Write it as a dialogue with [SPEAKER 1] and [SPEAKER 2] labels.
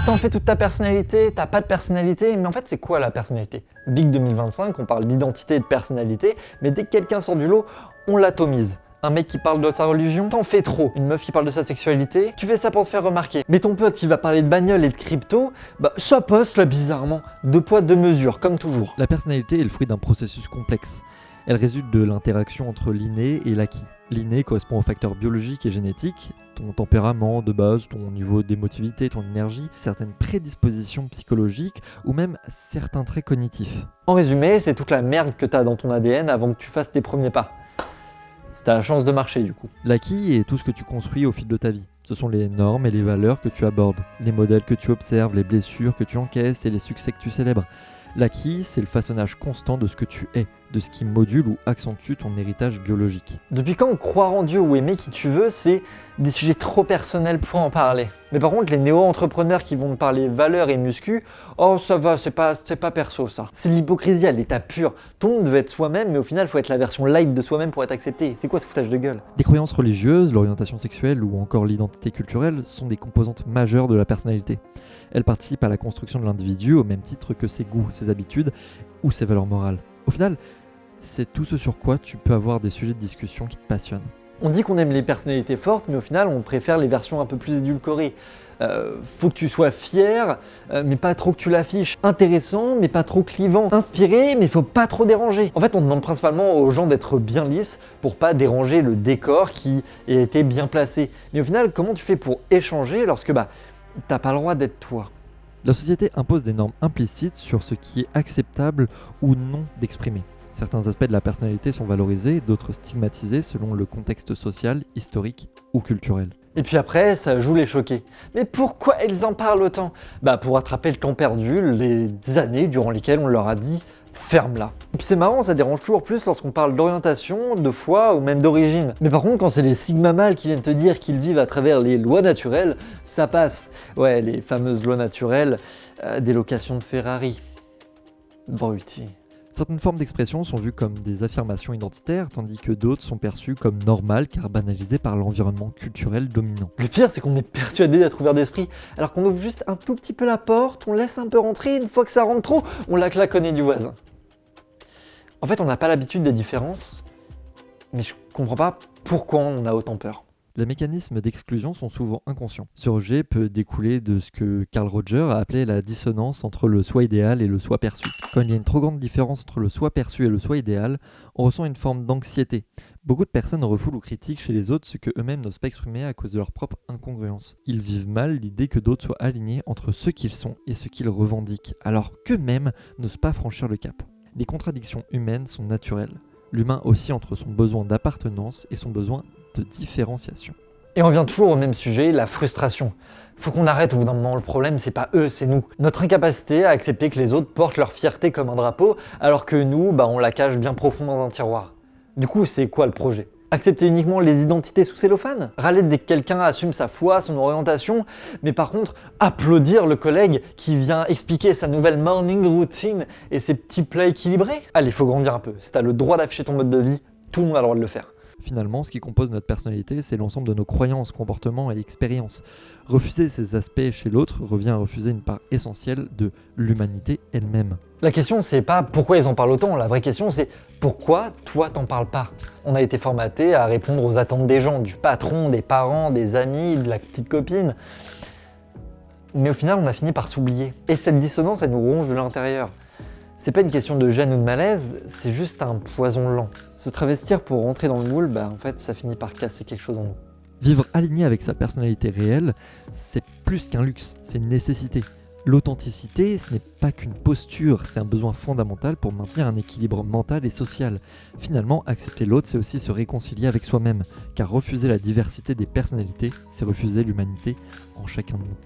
[SPEAKER 1] T'en fais toute ta personnalité, t'as pas de personnalité, mais en fait c'est quoi la personnalité? Big 2025, on parle d'identité et de personnalité, mais dès que quelqu'un sort du lot, on l'atomise. Un mec qui parle de sa religion, t'en fais trop. Une meuf qui parle de sa sexualité, tu fais ça pour te faire remarquer. Mais ton pote qui va parler de bagnole et de crypto, bah ça passe là bizarrement. Deux poids, deux mesures, comme toujours.
[SPEAKER 2] La personnalité est le fruit d'un processus complexe. Elle résulte de l'interaction entre l'inné et l'acquis. L'inné correspond aux facteurs biologiques et génétiques, ton tempérament de base, ton niveau d'émotivité, ton énergie, certaines prédispositions psychologiques ou même certains traits cognitifs.
[SPEAKER 1] En résumé, c'est toute la merde que t'as dans ton ADN avant que tu fasses tes premiers pas. Si t'as la chance de marcher du coup.
[SPEAKER 2] L'acquis est tout ce que tu construis au fil de ta vie. Ce sont les normes et les valeurs que tu abordes, les modèles que tu observes, les blessures que tu encaisses et les succès que tu célèbres. L'acquis, c'est le façonnage constant de ce que tu es, de ce qui module ou accentue ton héritage biologique.
[SPEAKER 1] Depuis quand croire en Dieu ou aimer qui tu veux, c'est des sujets trop personnels pour en parler. Mais par contre, les néo-entrepreneurs qui vont me parler valeurs et muscu, oh ça va, c'est pas perso ça. C'est l'hypocrisie à l'état pur. Tout le monde veut être soi-même, mais au final, il faut être la version light de soi-même pour être accepté. C'est quoi ce foutage de gueule?
[SPEAKER 2] Les croyances religieuses, l'orientation sexuelle ou encore l'identité culturelle sont des composantes majeures de la personnalité. Elles participent à la construction de l'individu au même titre que ses goûts, ses habitudes ou ses valeurs morales. Au final, c'est tout ce sur quoi tu peux avoir des sujets de discussion qui te passionnent.
[SPEAKER 1] On dit qu'on aime les personnalités fortes, mais au final, on préfère les versions un peu plus édulcorées. Faut que tu sois fier, mais pas trop que tu l'affiches. Intéressant, mais pas trop clivant. Inspiré, mais faut pas trop déranger. En fait, on demande principalement aux gens d'être bien lisses pour pas déranger le décor qui a été bien placé. Mais au final, comment tu fais pour échanger lorsque t'as pas le droit d'être toi?
[SPEAKER 2] La société impose des normes implicites sur ce qui est acceptable ou non d'exprimer. Certains aspects de la personnalité sont valorisés, d'autres stigmatisés selon le contexte social, historique ou culturel.
[SPEAKER 1] Et puis après, ça joue les choquer. Mais pourquoi ils en parlent autant? Pour attraper le temps perdu, les années durant lesquelles on leur a dit « ferme-la ». Et puis c'est marrant, ça dérange toujours plus lorsqu'on parle d'orientation, de foi ou même d'origine. Mais par contre, quand c'est les sigma mâles qui viennent te dire qu'ils vivent à travers les lois naturelles, ça passe. Ouais, les fameuses lois naturelles des locations de Ferrari. Bruti.
[SPEAKER 2] Certaines formes d'expression sont vues comme des affirmations identitaires, tandis que d'autres sont perçues comme normales car banalisées par l'environnement culturel dominant.
[SPEAKER 1] Le pire, c'est qu'on est persuadé d'être ouvert d'esprit, alors qu'on ouvre juste un tout petit peu la porte, on laisse un peu rentrer, une fois que ça rentre trop, on la claque au nez du voisin. En fait, on n'a pas l'habitude des différences, mais je comprends pas pourquoi on en a autant peur.
[SPEAKER 2] Les mécanismes d'exclusion sont souvent inconscients. Ce rejet peut découler de ce que Carl Rogers a appelé la dissonance entre le soi idéal et le soi perçu. Quand il y a une trop grande différence entre le soi perçu et le soi idéal, on ressent une forme d'anxiété. Beaucoup de personnes refoulent ou critiquent chez les autres ce que eux-mêmes n'osent pas exprimer à cause de leur propre incongruence. Ils vivent mal l'idée que d'autres soient alignés entre ce qu'ils sont et ce qu'ils revendiquent, alors qu'eux-mêmes n'osent pas franchir le cap. Les contradictions humaines sont naturelles. L'humain oscille entre son besoin d'appartenance et son besoin de différenciation.
[SPEAKER 1] Et on vient toujours au même sujet, la frustration. Faut qu'on arrête au bout d'un moment, le problème c'est pas eux, c'est nous. Notre incapacité à accepter que les autres portent leur fierté comme un drapeau, alors que nous, on la cache bien profond dans un tiroir. Du coup, c'est quoi le projet? Accepter uniquement les identités sous cellophane? Râler dès que quelqu'un assume sa foi, son orientation, mais par contre, applaudir le collègue qui vient expliquer sa nouvelle morning routine et ses petits plats équilibrés? Allez, faut grandir un peu. Si t'as le droit d'afficher ton mode de vie, tout le monde a le droit de le faire.
[SPEAKER 2] Finalement, ce qui compose notre personnalité, c'est l'ensemble de nos croyances, comportements et expériences. Refuser ces aspects chez l'autre revient à refuser une part essentielle de l'humanité elle-même.
[SPEAKER 1] La question, c'est pas pourquoi ils en parlent autant, la vraie question, c'est pourquoi toi t'en parles pas? On a été formaté à répondre aux attentes des gens, du patron, des parents, des amis, de la petite copine. Mais au final, on a fini par s'oublier. Et cette dissonance, elle nous ronge de l'intérieur. C'est pas une question de gêne ou de malaise, c'est juste un poison lent. Se travestir pour rentrer dans le moule, en fait, ça finit par casser quelque chose en nous.
[SPEAKER 2] Vivre aligné avec sa personnalité réelle, c'est plus qu'un luxe, c'est une nécessité. L'authenticité, ce n'est pas qu'une posture, c'est un besoin fondamental pour maintenir un équilibre mental et social. Finalement, accepter l'autre, c'est aussi se réconcilier avec soi-même, car refuser la diversité des personnalités, c'est refuser l'humanité en chacun de nous.